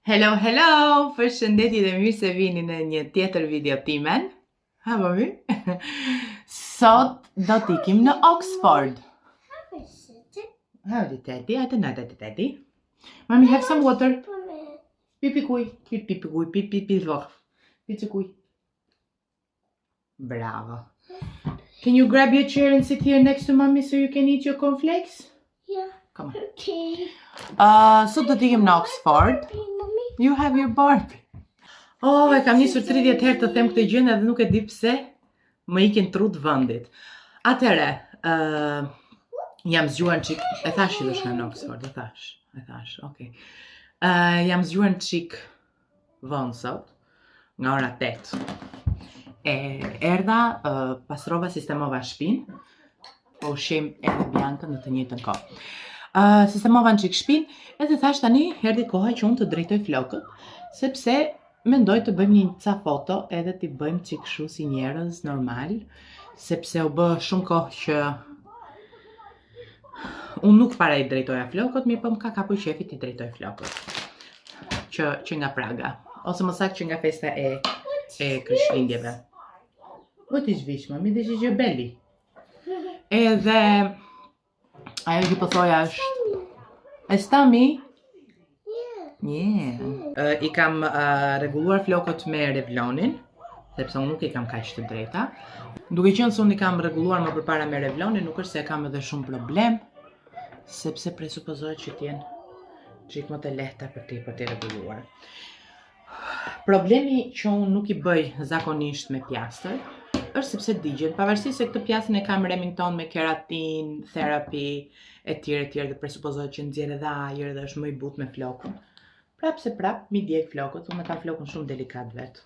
Hello, hello! Përshëndetje dhe mirë se vini në një tjetër video timen. Ha, mami? Sot do t'ikim në Oxford. Howdy, Teddy. I don't know that, Teddy. Mommy, have some water. Pipi kuj. Pipi kuj. Pipi vlog. Pipi kuj. Bravo. Can you grab your chair and sit here next to mommy so you can eat your cornflakes? Yeah. Come on. Okay. Sot do t'ikim në Oxford. You have your Barbie. Oh, e kam njësur 30 herë të them këtë gjën edhe nuk e di pse më ikin trut vendit. Atëre, jam zgjuar çik, e thash që do shkoj në Oxford, e thash, okay. Jam zgjuar çik vonë sot, nga ora 8. Erdha, pastrova, sistemova shtëpinë, po ushqim edhe Biancën në të njëjtën kohë. Sistemova në qik shpin, edhe thash tani herdi koha që unë të drejtoj flokët, sepse mendoj të bëjmë një ca foto edhe t'i bëjmë qik shu si njerëz normal, sepse u bë shumë kohë që unë nuk para I drejtoja flokët, mirë po më ka kapur qefi t'i drejtoj flokët, që nga Praga, ose më saktë që nga festa e Krishtlindjeve. What is this, mami? This is your belly. Edhe ajo që po thoja është e stami? Yeah. I kam rregulluar flokët me revlonin, sepse unë nuk I kam kaq të drejta. Duke qenë se unë I kam rregulluar më përpara me revlonin, nuk është se kam edhe shumë problem, sepse presupozohet që t'jenë çik më të lehta për t'i rregulluar. Problemi që unë nuk I bëj zakonisht me pjastër është sepse digjen, pavarësisht se këtë pjasën e kam Remington me keratin, therapy, etj, dhe presupozohet që nxjerr edhe ajër dhe është më I butë me flokun. Prap se prap, mi djeg flokët, unë kam flokun shumë delikat vetë.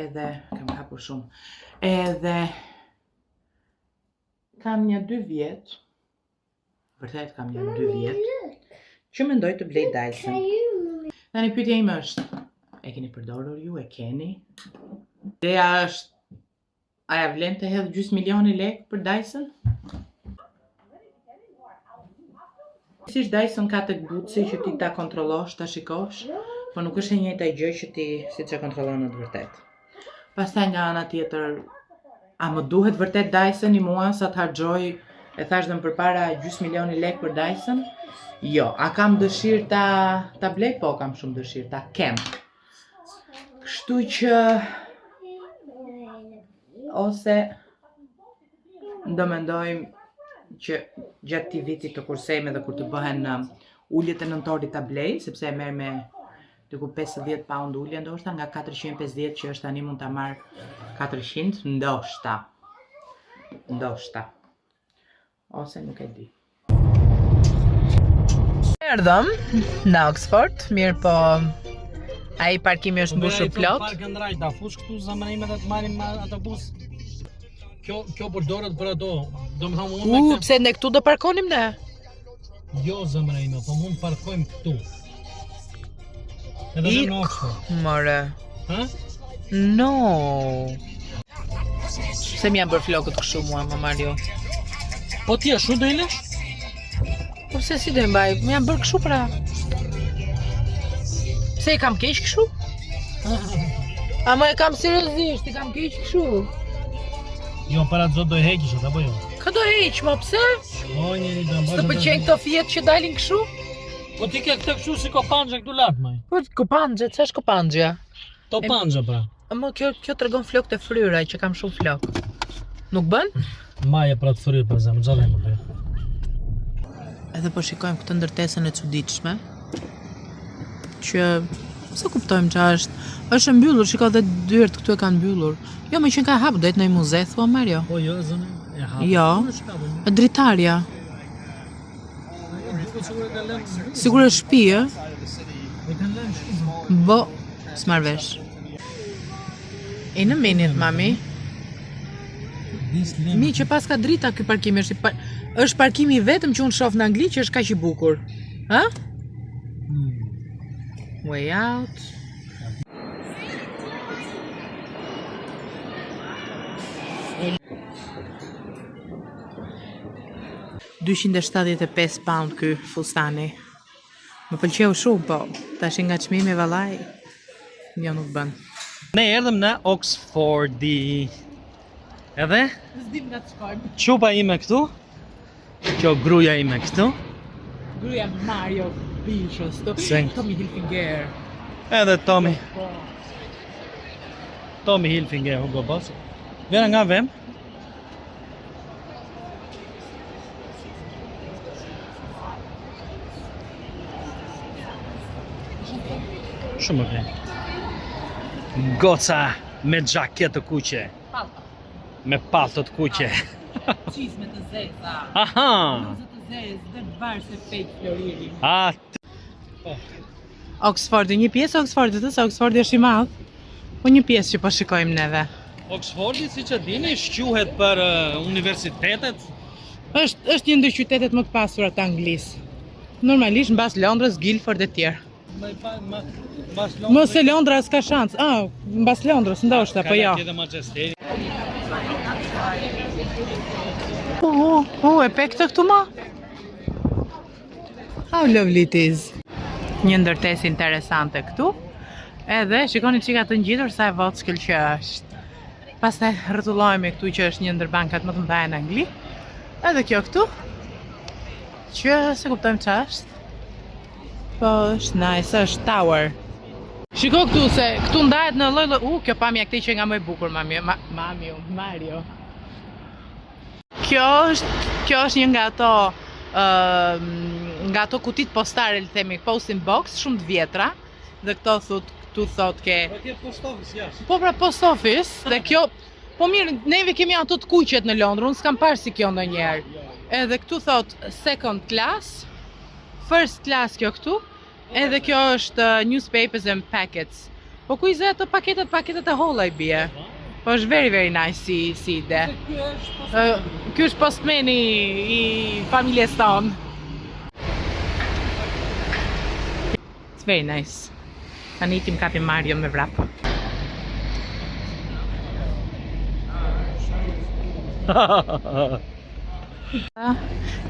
Edhe, kam kapur shumë. Edhe, kam një 2 vjet, vërtet kam një 2 vjet, që mendoj të blej Dyson. Tani pyetja ime është, e keni përdorur ju, e keni? Ideja është, a ja vlen të hedh gjys milioni lekë për Dyson? Siç Dyson ka të gutësi që ti ta kontrollosh, ta shikosh, po nuk është e njëjta gjë që ti siç e kontrollon në të vërtetë. Pastaj nga ana tjetër, a më duhet vërtet Dyson I mua sa të harxoj, e thash dhe më përpara gjys milioni lekë për Dyson? Jo, a kam dëshirë ta blej? Po, kam shumë dëshirë, ta kem. Kështu që ose do mendojmë që gjatë këtij viti të kursejmë edhe kur të bëhen uljet e nëntorit ta blej, sepse e merr me diku 50 pound ulje ndoshta nga 450 që është tani mund ta marr 400 ndoshta. Ose nuk e di. Erdhëm në Oxford, mirë po ai parkimi është mbushur plot. Parkën drejt, ta fush këtu zamërim edhe të marrim autobus. Kjo përdoret për ato. Domethënë unë me këtë. Pse ne këtu do parkonim ne? Jo zamërim, po mund parkojmë këtu. Edhe në Oxford. More. Ha? No. Se më janë bërë flokët kështu mua, më Mario. Po ti ashtu do I lësh? Po pse si do I mbaj? Më janë bërë kështu pra. Pse I kam keq kështu? A më e kam seriozisht, I kam keq kështu. Jo, para zot do I heqish apo jo? Ka do heq, më pse? O njeri do mbash. Të pëlqejnë këto fjetë që dalin kështu? Po ti ke këtë kështu si kopanxhe këtu lart maj. Po kopanxhe, ç'është kopanxhja? Topanxhe pra. Mo kjo tregon flokët e fryraj që kam shumë flok. Nuk bën? Maje pra të fryrë për zemë, xhallah më bëj. Edhe po shikojmë këtë ndërtesën e çuditshme. Që se kuptojmë ç'është. Është mbyllur, shiko dhe dyert këtu e kanë mbyllur. Jo, më që ka hap, do jetë në një muze, thua Mario. Po jo, zonë e hap. Jo. E dritarja. Sigur është shtëpi, ë? E kanë lënë shumë. Bo, s'marr vesh. In a minute, mami. Mi që pas ka drita ky parkim është parkimi I vetëm që unë shoh në Angli që është kaq I bukur. Ha? Way out. £275 ky fustani. Më pëlqeu shumë, po tash nga çmimi vallaj, jo nuk bën. Ne erdhëm në Oxfordi. Edhe? S'dim nga të shkojmë. Qupa ime këtu. Kjo gruaja ime këtu. Gruaja Mario Bishos, Tommy Hilfiger. Edhe Tommy Hilfiger, Hugo Boss. Vera nga vem. Shumë ok. Goca me xhaketë të kuqe. Palta. Me palto të kuqe. Çizme të zeza. Aha. Bluzë të zezë dhe varse fake floriri. A Oxfordi, një pjesë Oxfordit, se Oxfordi është i madh. Po një pjesë që po shikojmë neve. Oxfordi, siç e dini, shquhet për universitetet. Është një ndër qytetet më të pasura të Anglisë. Normalisht mbas Londrës, Guildford e tjerë. Mos e Londra s'ka shans. Mbas Londrës ndoshta, po jo. E pe këtë këtu ma? How lovely it is. Një ndërtesë interesante këtu. Edhe shikoni çika të ngjitur sa e vockël që është. Pastaj rrotullohemi këtu që është një ndër bankat më të mëdha në Angli. Edhe kjo këtu që se kuptojmë ç'është është. Po është nice, është tower. Shiko këtu se këtu ndahet në lloj kjo pamja këtej që nga më e bukur Mario. Kjo është një nga ato kutit postare, le themi, posting box, shumë të vjetra. Dhe këtu thot ke po pra post office dhe kjo po mirë, neve kemi ato të kuqet në Londër, unë s'kam parë si kjo ndonjëherë. Edhe këtu thot second class, first class kjo këtu, edhe kjo është newspapers and packets. Po ku i zë ato paketet e holla i bie. Po është very very nice si ide. Ky është postmeni i familjes tonë. It's very nice. Tani ikim kapim Mario me vrap.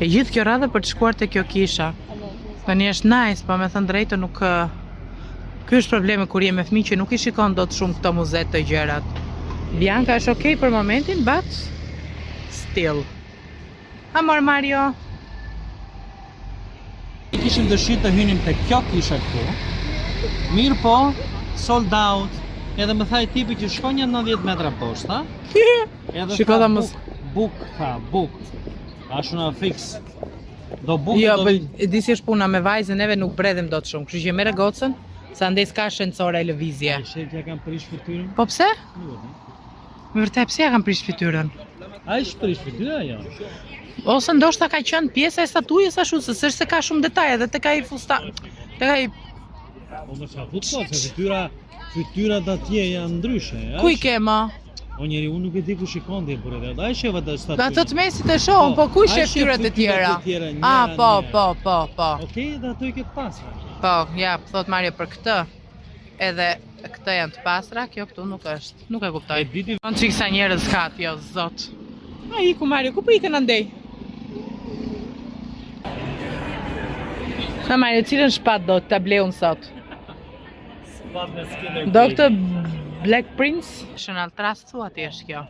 E gjithë kjo radhe për të shkuar te kjo kisha. Tani është nice, po me thënë drejtë nuk... Ky është problemi kur je me fëmijë që nuk i shikon dot shumë këto muzet të gjërat. Bianca është okay për momentin, but still. Amor Mario. Kishim dëshirë të hynim te kjo kisha këtu. Mirë po, sold out. Edhe më tha i tipi që shkon 90 metra poshtë, Edhe shiko tha, ta mos book. Ashuna fix. Do book. Jo, po e di si është puna me vajzën, neve nuk bredhem dot shumë. Kështu që merre gocën, sa ndej s'ka shëncore e lëvizje. Shef ja kanë prish fytyrën. Po pse? Me vërtet pse ja kanë prish fytyrën? Ai shprish fytyra jo. Ose ndoshta ka qenë pjesa e statujës ashtu, se s'është se ka shumë detaje edhe tek ai fustan. Tek ai Po më sa futboll, se fytyrat atje janë ndryshe, ku i ke ma? O njeri, unë nuk e di ku shikon dhe për edhe, ai sheva të statujën. Ato të mesit e shohën, po ku i shef fytyrat e tjera? Po. Okej, dhe ato i ke pasra. Po, ja, thot Mario për këtë. Edhe këto janë të pastra, kjo këtu nuk është. Nuk e kuptoj. Në çik sa njerëz ka jo, zot. Ai ku Mario, ku po ikën andej? Sa Mario, cilën shpat do ta bleu sot? Spat me skinner. Do këtë Black Prince? National Trust thua ti është kjo.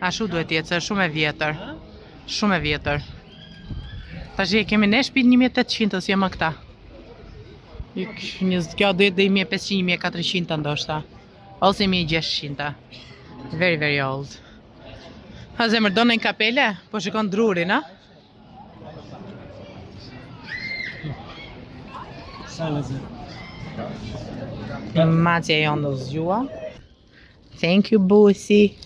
Ashtu duhet jetë, se është shumë e vjetër. Shumë e vjetër. Tash e kemi ne shtëpi 1800, si më këta. Kjo duhet dhe 1500, 1400 ndoshta. Ose 1600. Very, very old. Ha zemër, do në kapele? Po shikon drurin, a? Macja jonë do zgjua. Thank you, busi.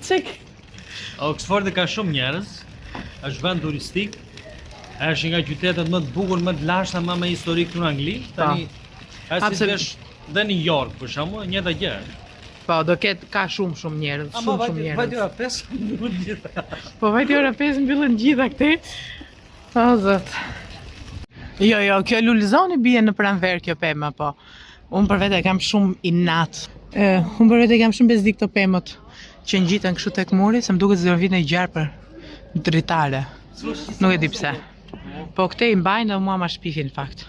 Çek. Oxfordi ka shumë njerëz. Është vend turistik. Është nga qytetet më të bukur, më të lashta, më me histori këtu në Angli. Tani është si vesh dhe New York, për shembull, njëjta gjë. Po, do ketë ka shumë njerëz, shumë njerëz. Vajti ora 5 mbyllen gjitha. Po vajti ora 5 mbyllen gjitha këtej. O zot. Jo, kjo lulzoni bie në pranver kjo pemë, po. Unë për vete kam shumë inat. Unë për vete kam shumë bezdi këto pemët që ngjiten kështu tek muri, se më duket se do vinë gjarë për Dritare. Nuk e di pse. Po këte i mbajnë dhe mua ma shpikin fakt.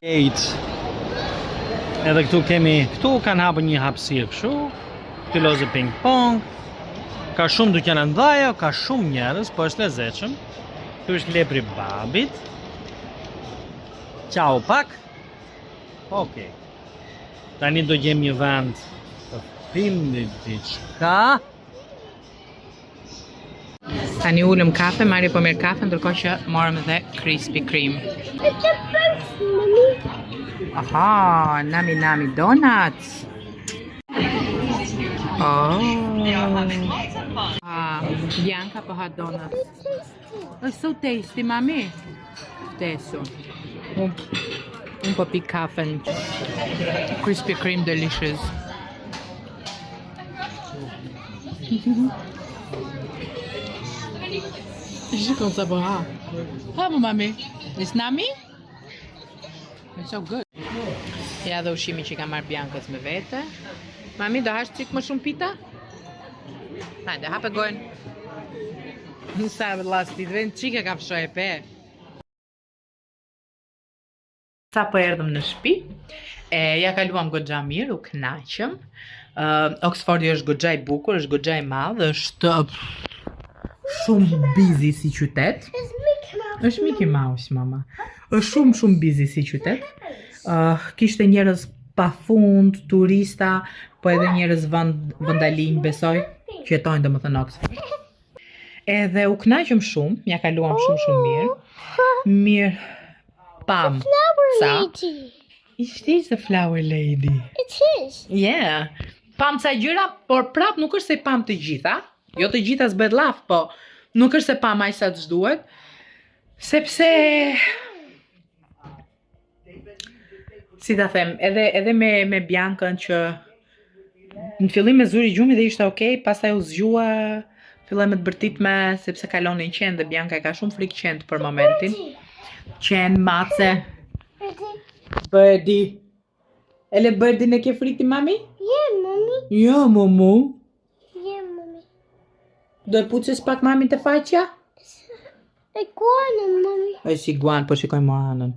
Edhe këtu kanë hapur një hapësirë kështu. Këtu lozë ping pong. Ka shumë dyqana ndaja, ka shumë njerëz, po është lezetshëm. Këtu është lepri babit. Ciao pak. Okej. Tani do gjem një vend të pimni diçka. Tani ulëm kafe, Mari po merr kafe, ndërkohë që morëm edhe Krispy Kreme. Aha, nami donuts. Oh. Bianca po ha donuts. It's so tasty, mami. Adesso. Un po' pick kafen. Krispy Kreme delicious. Shikon sa po ha. Ha mo mami. It's nami? It's so good. Ja dhe ushimi që ka marrë Biancës me vete. Mami, do hash qik më shumë pita? Hajde, hape gojnë. Sa lasti, dhe në qike ka fshoj e pe. Sa po erdhëm në shtëpi, ja kaluam goxha mirë, u kënaqëm. Oxfordi është goxha i bukur, është goxha i madh, është shumë busy si qytet. Është Mickey Mouse, mama. Është shumë busy si qytet. Kishte njerëz pafund, turista, po edhe njerëz vandalin, besoj, që jetojnë domethënë në Oxford. Edhe u kënaqëm shumë, ja kaluam shumë mirë. Mirë pam. Sa? It is a flower lady. It is. Yeah. Pam ca gjëra, por prap nuk është se pam të gjitha. Jo të gjitha s'bëhet llaf, po nuk është se pam aq sa ç'duhet. Sepse si ta them, edhe me Biancën që në fillim me zuri gjumi dhe ishte okay, pastaj u zgjua, filloi me të bërtitme sepse kalonin qenë dhe Bianca ka shumë frikë qenë për momentin. Qenë, mace. Birdie. Ele Birdie ne ke frikë ti, mami? Yeah, mommy. Jo, momu. Yeah, mommy. Do e puçesh pak mamin të faqja? Iguana, mommy. Ai si iguan, po shikojmë anën.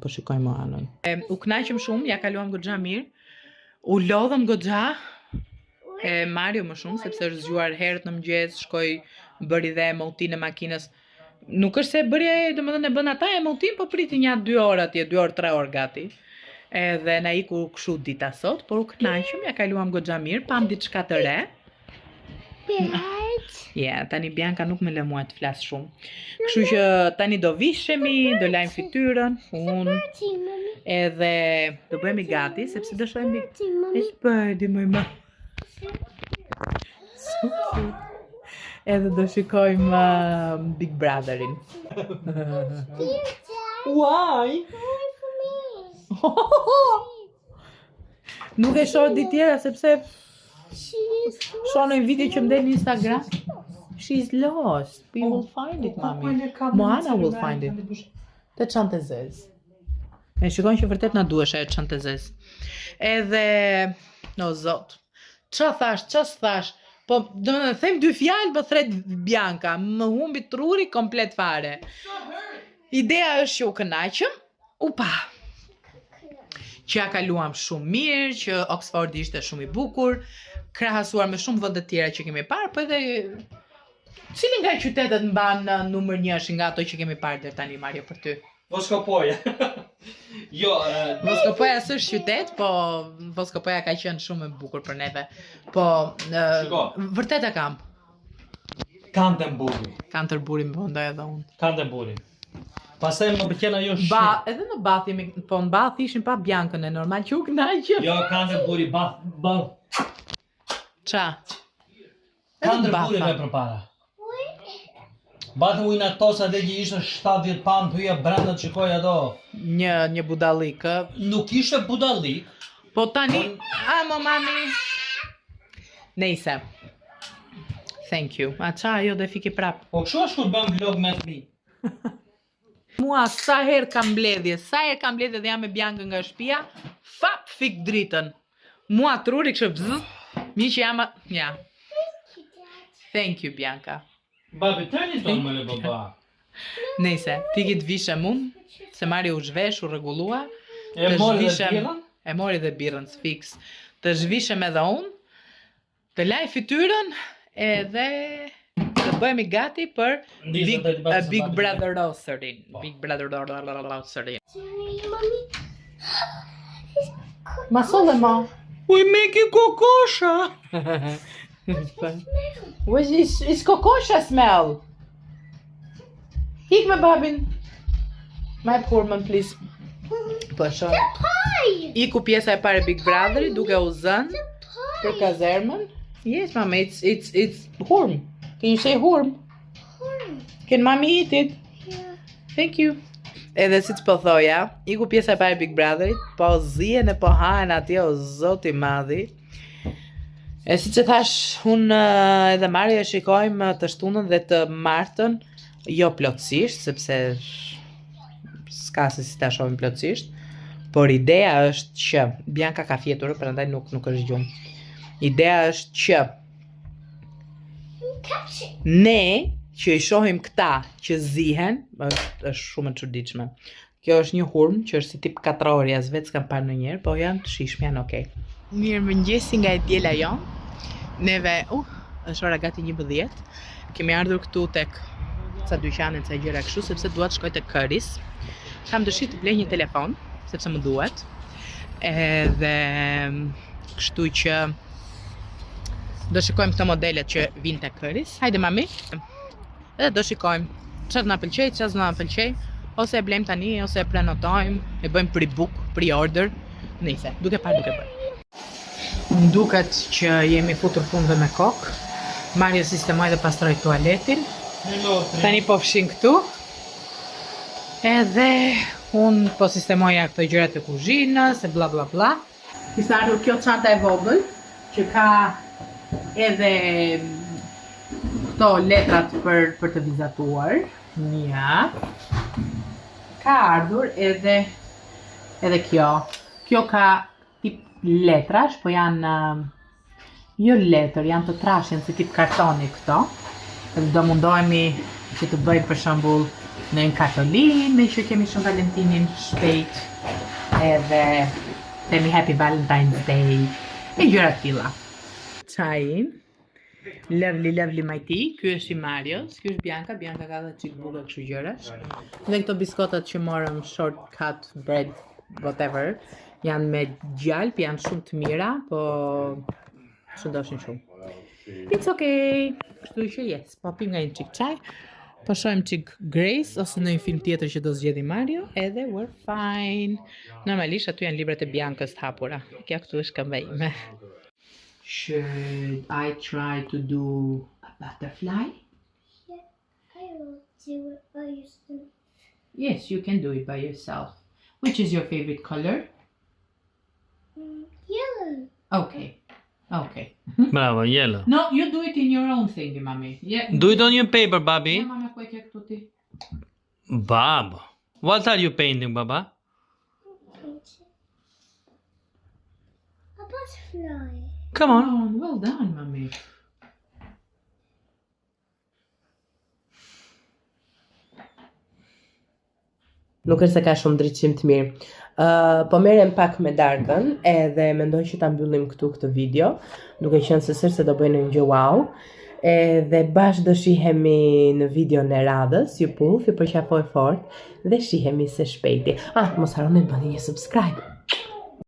U kënaqëm shumë, ja kaluam goxha mirë. U lodhëm goxha. Mario më shumë sepse është zgjuar herët në mëngjes, shkoi bëri dhe emotin e makinës. Nuk është se bëri, domethënë e bën ata emotin, po priti një 2 orë atje, 2 orë, 3 orë gati. Edhe na iku kështu dita sot, por u kënaqëm, ja kaluam goxha mirë, pam diçka të re. Tani Bianca nuk më lë mua të flas shumë. Kështu që tani do vishemi, do lajm fytyrën, unë. Edhe do bëhemi gati sepse do shohim It's Birdie, my mom. Edhe do shikojmë Big Brotherin. Why? Nuk e shoh ditë tjera sepse shoh në video që më del në Instagram. She's lost. We will find it, mommy. Moana will find it. Te çante zez. E shikojnë që vërtet na duhesh ajo çante zez. Edhe no zot. Qa s'thash? Po, do të them 2 fjalë, po thret Bianca, më humbi truri komplet fare. Ideja është që u kënaqëm, që ja kaluam shumë mirë, që Oxfordi ishte shumë i bukur, krahasuar me shumë vende tjera që kemi parë, po edhe cili nga qytetet mban numër 1 nga ato që kemi parë deri tani, Mario, për ty? Voskopoja. Jo, Voskopoja s'është qytet, po Voskopoja ka qenë shumë e bukur për neve. Po, vërtet e kam. Canterbury më ndaj edhe unë. Canterbury. Pastaj më pëlqen ajo shumë. Edhe në Bath jemi, po në Bath ishin pa Biancën, e normal që u kënaqëm. Jo, Canterbury, Bath. Qa? Canterbury me përpara. Batë ujnë atosa dhe që ishte 70 pan të uja brenda të shikoj ato. Një budallik. Nuk ishte budallik. Po tani, amo mami. Nejse. Thank you. A qa jo dhe fiki prap. Po kështu është kur bëm vlog me fmi. Mua sa herë kam mbledhje dhe jam me Biancën nga shtëpia, fap fik dritën. Mua truri kështë bzz. Mi që jam ja. Thank you, Bianca. Babi, tërni tonë më le baba. Nëse, ti ki të vishem unë, se Mari u zhvesh, u rregullua. E mori dhe birrën? E mori dhe birrën, fiks. Të zhvishem edhe unë, të laj fytyrën, edhe të bëhemi gati për Big Brother Roserin. Big Brother Roserin. Mommy. Ma solle ma. We making kokosha! What is kokosha smell? Hik me babin. My poor man, please. Po shoh. Pie. Iku pjesa e parë e Big Brotherit duke u zënë për kazermën. Yes, mama, it's hurm. Can you say hurm? Can mommy eat it? Yeah. Thank you. Edhe si po thoja, iku pjesa e parë e Big Brotherit, po zihen e po hahen atje o zoti i madhi. E si që thash, unë edhe Marja shikojmë të Shtunën dhe të Martën, jo plotësisht, sepse s'ka se si ta shohim plotësisht, por ideja është që Bianca ka fjetur, prandaj nuk është gjumë. Ideja është që ne që i shohim këta që zihen, është shumë e çuditshme. Kjo është një hurm që është si tip katrori, as vetë s'kam parë ndonjëherë, po janë të shishme, janë okay. Mirëmëngjesi nga e djela jonë. Neve, është ora gati 11. Kemi ardhur këtu tek ca dyqane, ca gjëra kështu, sepse dua të shkoj tek Këris. Kam dëshirë të blej një telefon, sepse më duhet. Edhe kështu që do shikojmë këto modelet që vinë tek Këris. Hajde mami. Edhe do shikojmë çfarë na pëlqej, çfarë s'na pëlqej, ose e blejmë tani, ose e prenotojmë, e bëjmë pre-book, pre-order. Nice, duke bërë. Më duket që jemi futur fundve me kokë. Mario sistemoj dhe pastroj tualetin. Tani po fshin këtu. Edhe unë po sistemoja këto gjërat e kuzhinës, e bla bla bla. Kishte ardhur kjo çanta e vogël, që ka edhe këto letrat për të vizatuar. Një. Ka ardhur edhe kjo. Kjo ka tip letrash, po janë jo letër, janë të trashën si tip kartoni këto. Edhe do mundohemi që të bëjmë për shembull në një kanalin, me që kemi shumë Valentinin shpejt. Edhe themi Happy Valentine's Day. E gjëra të tilla. Çajin. Lovely my tea. Ky është i Marios, ky është Bianca ka dhe çik buka kështu gjërash. Dhe këto biskotat që morëm shortcut bread whatever, janë me gjalp, janë shumë të mira, po shëndoshin shumë. It's okay. Kështu që yes, po pim nga një çik çaj, po shohim çik Grace ose në një film tjetër që do zgjedhë Mario, edhe we're fine. Normalisht aty janë librat e Biancës të hapura. Kjo këtu është këmbë ime. Should I try to do a butterfly? Yeah, I will do it by yourself. Yes, you can do it by yourself. Which is your favorite color? Yellow. Okay. Bravo, yellow. No, you do it in your own thing, mommy. Yeah. Do it on your paper, Bobby. Yeah, mama, kuaj këtu ti. Baba. What are you painting, Baba? A butterfly. Come on. Oh, well done, mommy. Nuk është se ka shumë ndriçim të mirë. Po merrem pak me darkën edhe mendoj që ta mbyllim këtu këtë video, duke qenë se sërse do bëjnë një gjë wow. Edhe bashkë do shihemi në videon e radhës, ju puth, ju përqafoj fort dhe shihemi së shpejti. Mos harroni të bëni një subscribe.